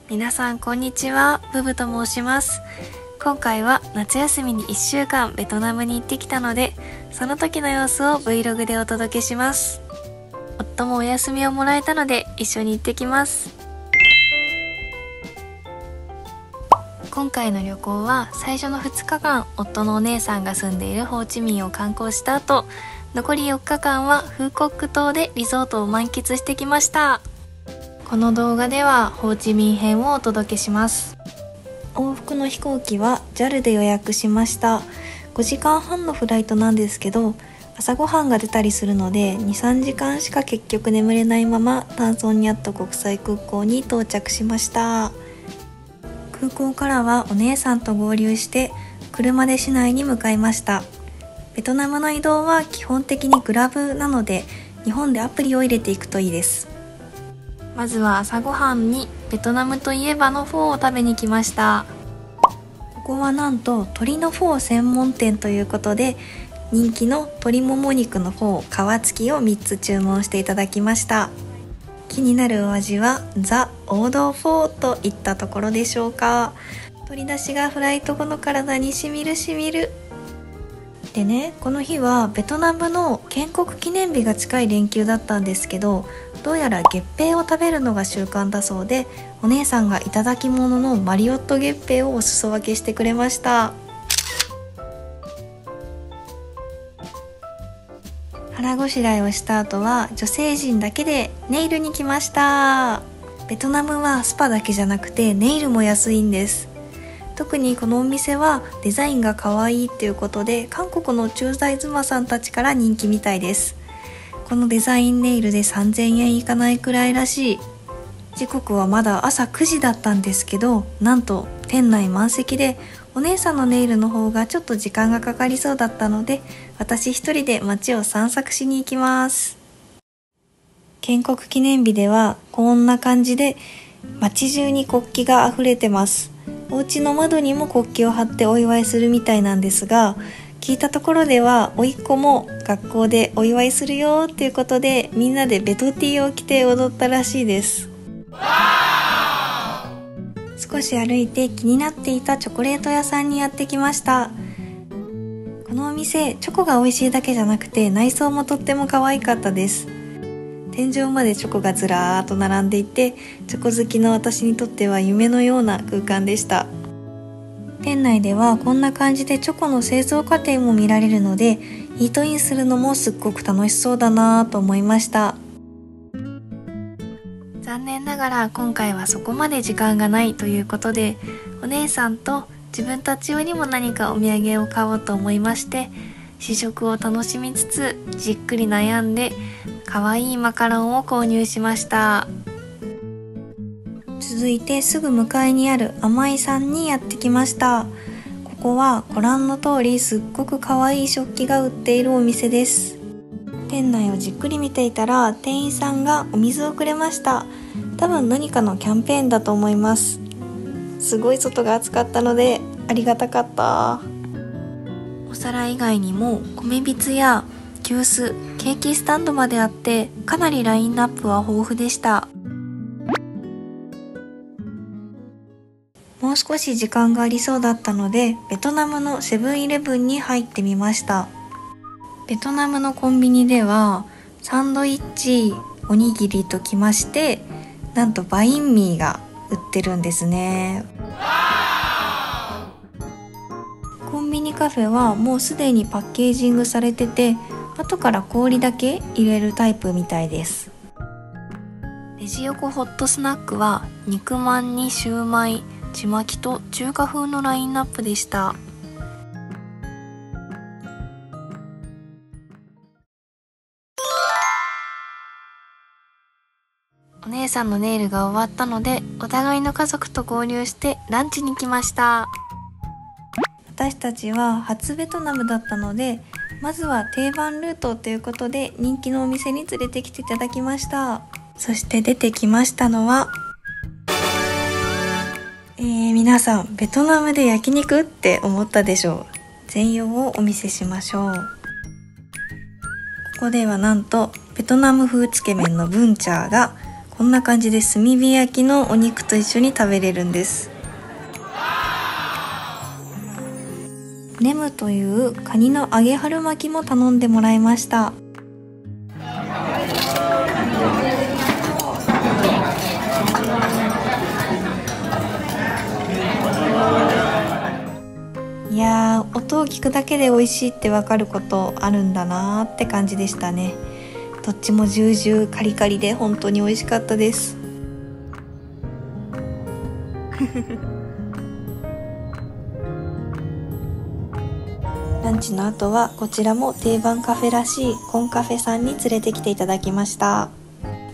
皆さんこんにちは、ブブと申します。今回は夏休みに1週間ベトナムに行ってきたので、その時の様子を Vlog でお届けします。夫もお休みをもらえたので一緒に行ってきます。今回の旅行は最初の2日間、夫のお姉さんが住んでいるホーチミンを観光した後、残り4日間はフーコック島でリゾートを満喫してきました。この動画ではホーチミン編をお届けします。往復の飛行機は JAL で予約しました。5時間半のフライトなんですけど、朝ごはんが出たりするので 2,3 時間しか結局眠れないままタンソンニャット国際空港に到着しました。空港からはお姉さんと合流して車で市内に向かいました。ベトナムの移動は基本的にグラブなので、日本でアプリを入れていくといいです。まずは朝ごはんにベトナムといえばのフォーを食べに来ました。ここはなんと鶏のフォー専門店ということで、人気の鶏もも肉のフォー皮付きを3つ注文していただきました。気になるお味はザ王道フォーといったところでしょうか。鶏だしがフライト後の体にしみるしみる。でね、この日はベトナムの建国記念日が近い連休だったんですけど、どうやら月餅を食べるのが習慣だそうで、お姉さんがいただき物のマリオット月餅をお裾分けしてくれました。腹ごしらえをした後は女性陣だけでネイルに来ました。ベトナムはスパだけじゃなくてネイルも安いんです。特にこのお店はデザインが可愛いっていうことで、韓国の駐在妻さんたちから人気みたいです。このデザインネイルで 3,000 円いかないくらいらしい。時刻はまだ朝9時だったんですけど、なんと店内満席で、お姉さんのネイルの方がちょっと時間がかかりそうだったので、私一人で街を散策しに行きます。建国記念日ではこんな感じで街中に国旗が溢れてます。お家の窓にも国旗を貼ってお祝いするみたいなんですが、聞いたところでは甥っ子も学校でお祝いするよっていうことで、みんなでベトティーを着て踊ったらしいです。少し歩いて気になっていたチョコレート屋さんにやってきました。このお店、チョコが美味しいだけじゃなくて内装もとっても可愛かったです。天井までチョコがずらーっと並んでいて、チョコ好きの私にとっては夢のような空間でした。店内ではこんな感じでチョコの製造過程も見られるので、イートインするのもすっごく楽しそうだなと思いました。残念ながら今回はそこまで時間がないということで、お姉さんと自分たち用にも何かお土産を買おうと思いまして、試食を楽しみつつじっくり悩んで可愛いマカロンを購入しました。続いてすぐ向かいにある甘いさんにやってきました。ここはご覧の通りすっごく可愛い食器が売っているお店です。店内をじっくり見ていたら店員さんがお水をくれました。多分何かのキャンペーンだと思います。すごい外が暑かったのでありがたかった。お皿以外にも米びつや急須、ケーキスタンドまであって、かなりラインナップは豊富でした。もう少し時間がありそうだったので、ベトナムのセブンイレブンに入ってみました。ベトナムのコンビニではサンドイッチ、おにぎりときまして、なんとバインミーが売ってるんですね。コンビニカフェはもうすでにパッケージングされてて、後から氷だけ入れるタイプみたいです。レジ横ホットスナックは肉まんにシューマイ、ちまきと中華風のラインナップでした。お姉さんのネイルが終わったので、お互いの家族と合流してランチに来ました。私たちは初ベトナムだったので、まずは定番ルートということで人気のお店に連れてきていただきました。そして出てきましたのは、皆さんベトナムで焼肉って思ったでしょう。全容をお見せしましょう。ここではなんとベトナム風つけ麺のブンチャーがこんな感じで炭火焼きのお肉と一緒に食べれるんです。ネムというカニの揚げ春巻きも頼んでもらいました。いやー、音を聞くだけで美味しいってわかることあるんだなーって感じでしたね。どっちもジュージューカリカリで本当に美味しかったです。ランチの後はこちらも定番カフェらしいコンカフェさんに連れてきていただきました。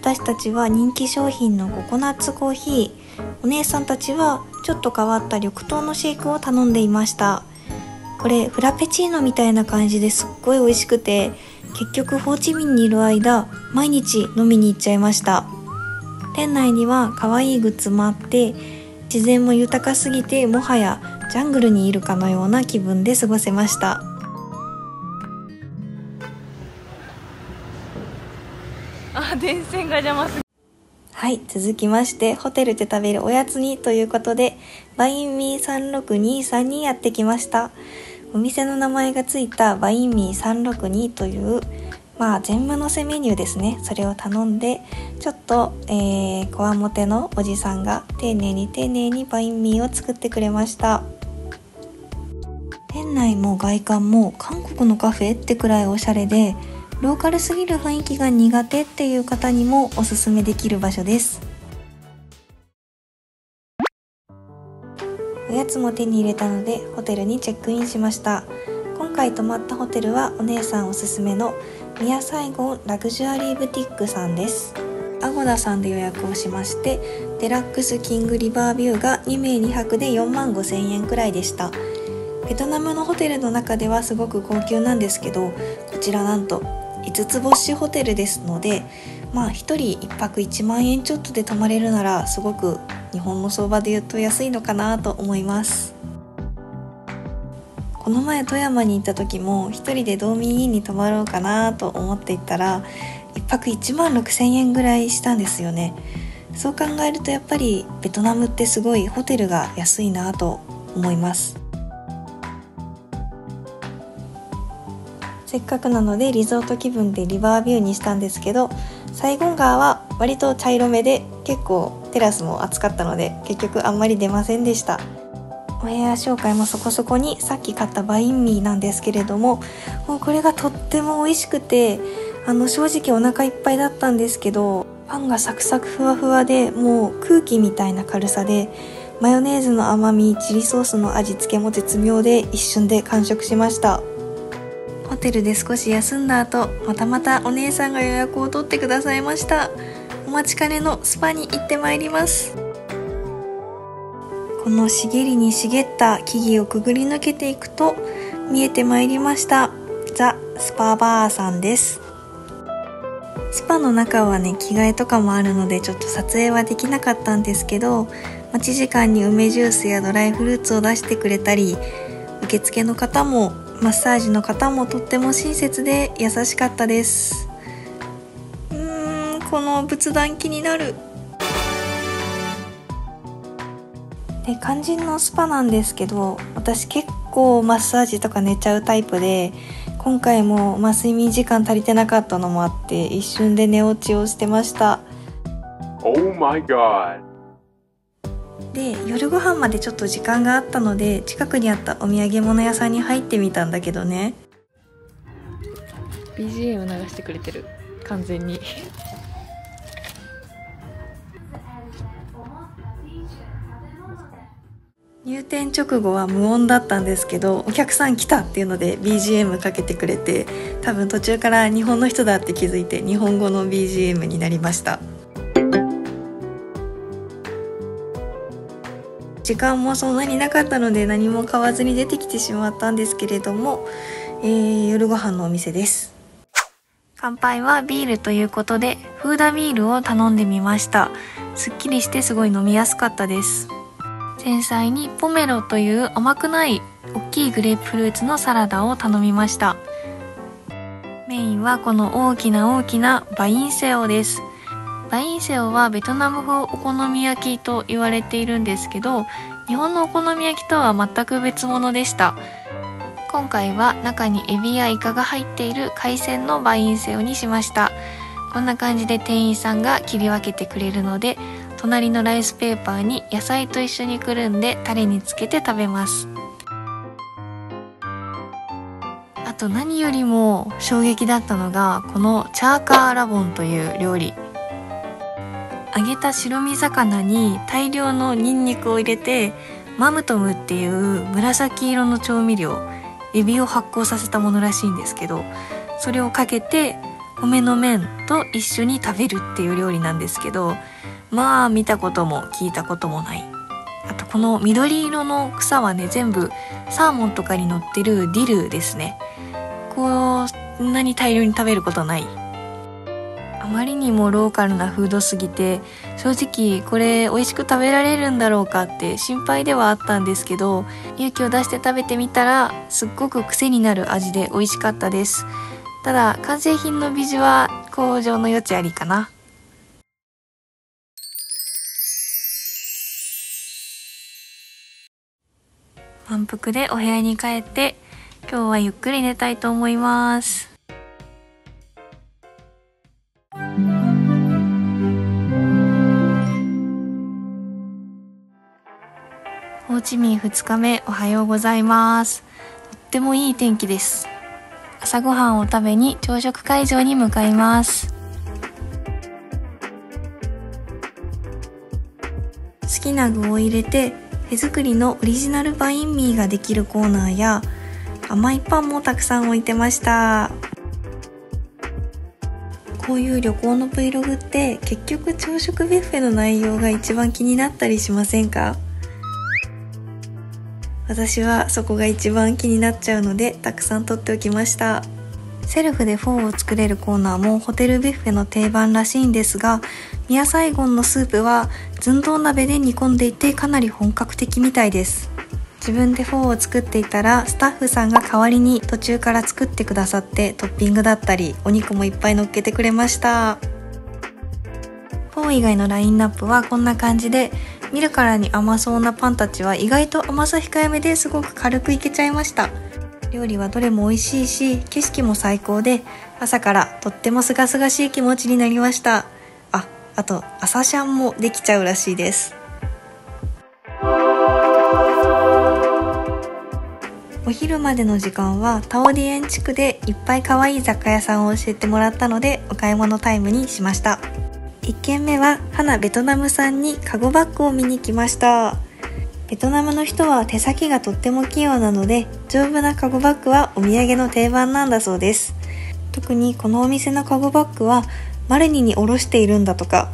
私たちは人気商品のココナッツコーヒー、お姉さんたちはちょっと変わった緑豆のシェイクを頼んでいました。これフラペチーノみたいな感じですっごい美味しくて、結局ホーチミンにいる間毎日飲みに行っちゃいました。店内には可愛いグッズもあって、自然も豊かすぎてもはやジャングルにいるかのような気分で過ごせました。電線が邪魔する。はい、続きましてホテルで食べるおやつにということで、バインミー362さんにやってきました。お店の名前がついたバインミー362という全部のせメニューですね。それを頼んで、ちょっと、こわもてのおじさんが丁寧にバインミーを作ってくれました。店内も外観も韓国のカフェってくらいおしゃれで、ローカルすぎる雰囲気が苦手っていう方にもおすすめできる場所です。おやつも手に入れたのでホテルにチェックインしました。今回泊まったホテルはお姉さんおすすめのミアサイゴンラグジュアリーブティックさんです。アゴダさんで予約をしまして、デラックスキングリバービューが2名2泊で45,000円くらいでした。ベトナムのホテルの中ではすごく高級なんですけど、こちらなんと5つ星ホテルですので、1人1泊1万円ちょっとで泊まれるなら、すごく日本の相場で言うと安いのかなと思います。この前富山に行った時も一人でドーミーインに泊まろうかなと思っていったら、1泊16,000円ぐらいしたんですよね。そう考えるとやっぱりベトナムってすごいホテルが安いなと思います。せっかくなのでリゾート気分でリバービューにしたんですけど、サイゴン川は割と茶色めで結構テラスも暑かったので結局あんまり出ませんでした。お部屋紹介もそこそこに、さっき買ったバインミーなんですけれども、もうこれがとっても美味しくて、正直お腹いっぱいだったんですけど、パンがサクサクふわふわで、もう空気みたいな軽さで、マヨネーズの甘み、チリソースの味付けも絶妙で一瞬で完食しました。ホテルで少し休んだ後、またお姉さんが予約を取ってくださいました。お待ちかねのスパに行ってまいります。この茂りに茂った木々をくぐり抜けていくと見えてまいりました。ザ・スパバーさんです。スパの中はね、着替えとかもあるのでちょっと撮影はできなかったんですけど、待ち時間に梅ジュースやドライフルーツを出してくれたり、受付の方もマッサージの方もとっても親切で優しかったです。この仏壇気になる。で、肝心のスパなんですけど、私結構マッサージとか寝ちゃうタイプで、今回も睡眠時間足りてなかったのもあって一瞬で寝落ちをしてました。 Oh my god。 で、夜ご飯までちょっと時間があったので、近くにあったお土産物屋さんに入ってみたんだけどね、 BGM 流してくれてる、完全に。入店直後は無音だったんですけど、お客さん来たっていうので BGM かけてくれて、多分途中から日本の人だって気づいて日本語の BGM になりました。時間もそんなになかったので何も買わずに出てきてしまったんですけれども、夜ご飯のお店です。乾杯はビールということでフーダビールを頼んでみました。すっきりしてすごい飲みやすかったです。前菜にポメロという甘くない大きいグレープフルーツのサラダを頼みました。メインはこの大きなバインセオです。バインセオはベトナム風お好み焼きと言われているんですけど、日本のお好み焼きとは全く別物でした。今回は中にエビやイカが入っている海鮮のバインセオにしました。こんな感じで店員さんが切り分けてくれるので、隣のライスペーパーに野菜と一緒にくるんでタレにつけて食べます。あと何よりも衝撃だったのがこのチャーカーラボンという料理。揚げた白身魚に大量のニンニクを入れて、マムトムっていう紫色の調味料、エビを発酵させたものらしいんですけど、それをかけて米の麺と一緒に食べるっていう料理なんですけど、まあ見たことも聞いたこともない。あとこの緑色の草はね、全部サーモンとかに乗ってるディルですね。こんなに大量に食べることない。あまりにもローカルなフードすぎて、正直これ美味しく食べられるんだろうかって心配ではあったんですけど、勇気を出して食べてみたらすっごく癖になる味で美味しかったです。ただ完成品の美女は向上の余地ありかな。満腹でお部屋に帰って今日はゆっくり寝たいと思います。ホーチミン2日目、おはようございます。とってもいい天気です。朝ごはんを食べに朝食会場に向かいます。好きな具を入れて手作りのオリジナルバインミーができるコーナーや、甘いパンもたくさん置いてました。こういう旅行の Vlog って結局朝食ビュッフェの内容が一番気になったりしませんか？私はそこが一番気になっちゃうのでたくさん撮っておきました。セルフでフォーを作れるコーナーもホテルビュッフェの定番らしいんですが、ミヤサイゴンのスープは寸胴鍋で煮込んでいてかなり本格的みたいです。自分でフォーを作っていたらスタッフさんが代わりに途中から作ってくださって、トッピングだったりお肉もいっぱい乗っけてくれました。フォー以外のラインナップはこんな感じで、見るからに甘そうなパンたちは意外と甘さ控えめですごく軽くいけちゃいました。料理はどれも美味しいし、景色も最高で、朝からとってもすがすがしい気持ちになりました。あと朝シャンもできちゃうらしいです。お昼までの時間はタオディエン地区でいっぱい可愛い雑貨屋さんを教えてもらったので、お買い物タイムにしました。1軒目は花ベトナムさんにカゴバッグを見に来ました。ベトナムの人は手先がとっても器用なので、丈夫なカゴバッグはお土産の定番なんだそうです。特にこのお店のカゴバッグはマルニにおろしているんだとか。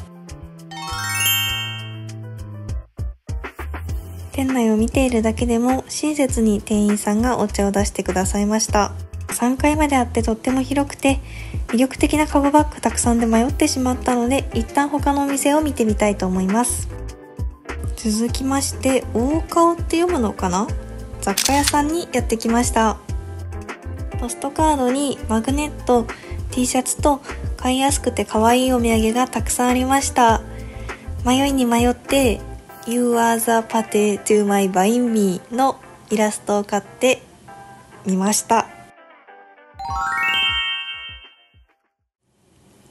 店内を見ているだけでも親切に店員さんがお茶を出してくださいました。3階まであってとっても広くて魅力的なカゴバッグたくさんで迷ってしまったので、一旦他のお店を見てみたいと思います。続きまして大顔って読むのかな、雑貨屋さんにやってきました。ポストカードにマグネット、T シャツと買いやすくて可愛いお土産がたくさんありました。迷いに迷ってYou are the pate to my banh mi のイラストを買ってみました。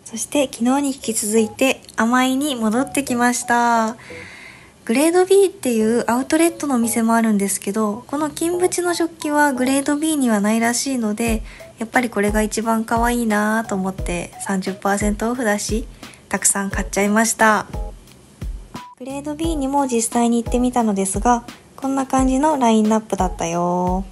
そして昨日に引き続いて甘いに戻ってきました。グレード B っていうアウトレットのお店もあるんですけど、この金縁の食器はグレード B にはないらしいので、やっぱりこれが一番可愛いなと思って 30% オフだしたくさん買っちゃいました。グレード B にも実際に行ってみたのですが、こんな感じのラインナップだったよ。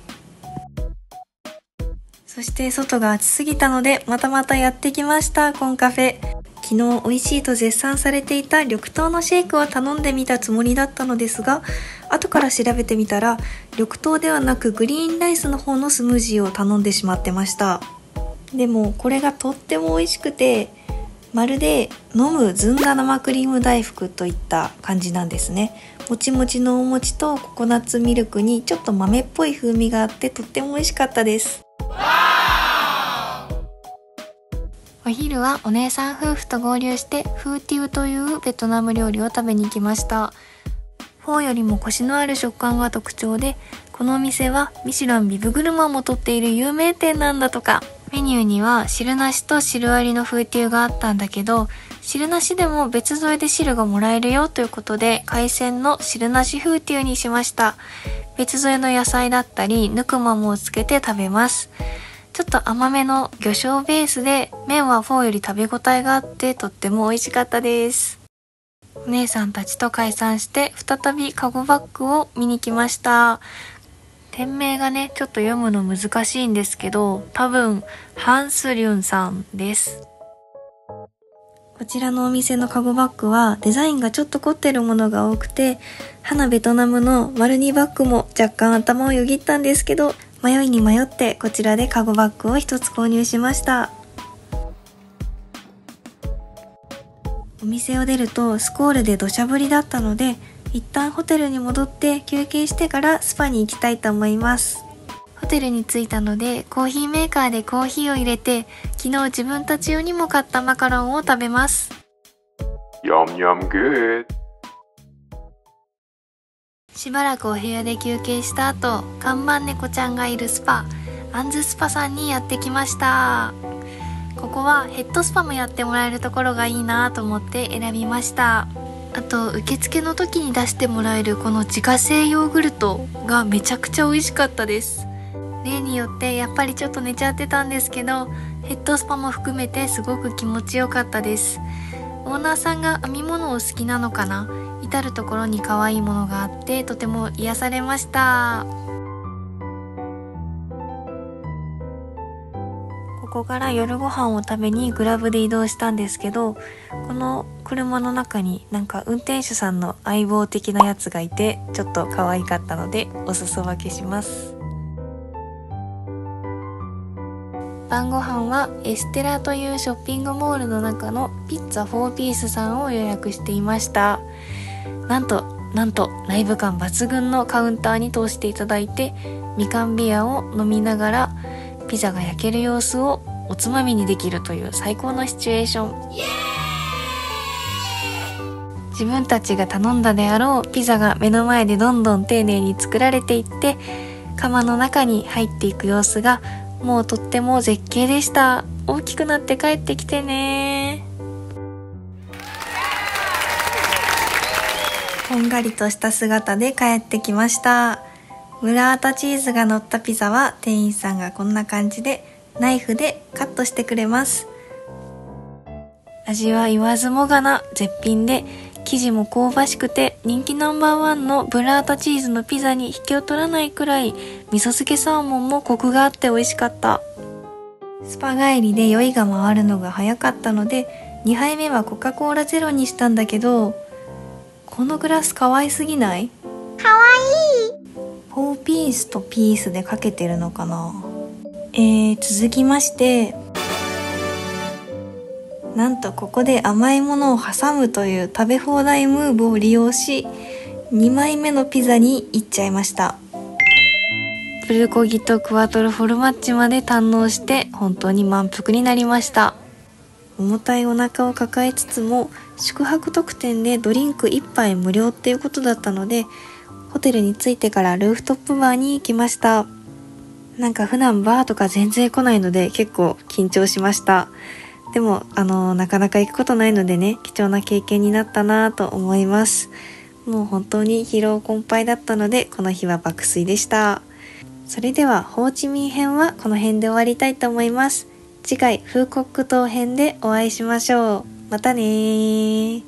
そして外が暑すぎたのでまたやってきました、コンカフェ。昨日美味しいと絶賛されていた緑豆のシェイクを頼んでみたつもりだったのですが、後から調べてみたら緑豆ではなくグリーンライスの方のスムージーを頼んでしまってました。でもこれがとっても美味しくて、まるで飲むずんだ生クリーム大福といった感じなんですね。もちもちのお餅とココナッツミルクにちょっと豆っぽい風味があってとっても美味しかったです。お昼はお姉さん夫婦と合流してフーティウというベトナム料理を食べに行きました。フォーよりもコシのある食感が特徴で、このお店はミシュランビブグルマンも取っている有名店なんだとか。メニューには汁なしと汁ありのフーティウがあったんだけど、汁なしでも別添えで汁がもらえるよということで、海鮮の汁なしフーティウにしました。別添えの野菜だったりヌクマムをつけて食べます。ちょっと甘めの魚醤ベースで、麺はフォーより食べ応えがあってとっても美味しかったです。お姉さんたちと解散して再びカゴバッグを見に来ました。店名がねちょっと読むの難しいんですけど、多分ハンスリュンさんです。こちらのお店のカゴバッグはデザインがちょっと凝ってるものが多くて、花ベトナムの丸2バッグも若干頭をよぎったんですけど、迷いに迷ってこちらでカゴバッグを一つ購入しました。お店を出るとスコールで土砂降りだったので、一旦ホテルに戻って休憩してからスパに行きたいと思います。ホテルに着いたのでコーヒーメーカーでコーヒーを入れて、昨日自分たち用にも買ったマカロンを食べます。 Yum yum good. しばらくお部屋で休憩した後、看板猫ちゃんがいるスパ、アンズスパさんにやってきました。ここはヘッドスパもやってもらえるところがいいなと思って選びました。あと受付の時に出してもらえるこの自家製ヨーグルトがめちゃくちゃ美味しかったです。例によってやっぱりちょっと寝ちゃってたんですけど、ヘッドスパも含めてすごく気持ちよかったです。オーナーさんが編み物を好きなのかな、至る所に可愛いものがあってとても癒されました。ここから夜ご飯を食べにグラブで移動したんですけど、この車の中になんか運転手さんの相棒的なやつがいて、ちょっと可愛かったのでお裾分けします。晩ご飯はエステラというショッピングモールの中のピッツァ4ピースさんを予約していました。なんとライブ感抜群のカウンターに通していただいて、みかんビアを飲みながらピザが焼ける様子をおつまみにできるという最高のシチュエーション。自分たちが頼んだであろうピザが目の前でどんどん丁寧に作られていって、窯の中に入っていく様子がもうとっても絶景でした。大きくなって帰ってきてね。こんがりとした姿で帰ってきました。ブラータチーズが乗ったピザは店員さんがこんな感じでナイフでカットしてくれます。味は言わずもがな絶品で、生地も香ばしくて人気ナンバーワンのブラータチーズのピザに引けを取らないくらい、味噌漬けサーモンもコクがあって美味しかった。スパ帰りで酔いが回るのが早かったので2杯目はコカ・コーラゼロにしたんだけど、このグラス可愛すぎない？かわいい。4ピースとピースでかけてるのかな。続きまして、なんとここで甘いものを挟むという食べ放題ムーブを利用し、2枚目のピザに行っちゃいました。プルコギとクワトロフォルマッチまで堪能して本当に満腹になりました。重たいお腹を抱えつつも宿泊特典でドリンク1杯無料っていうことだったので、ホテルに着いてからルーフトップバーに行きました。なんか普段バーとか全然来ないので結構緊張しました。でもなかなか行くことないのでね、貴重な経験になったなと思います。もう本当に疲労困憊だったのでこの日は爆睡でした。それではホーチミン編はこの辺で終わりたいと思います。次回フーコック島編でお会いしましょう。またねー。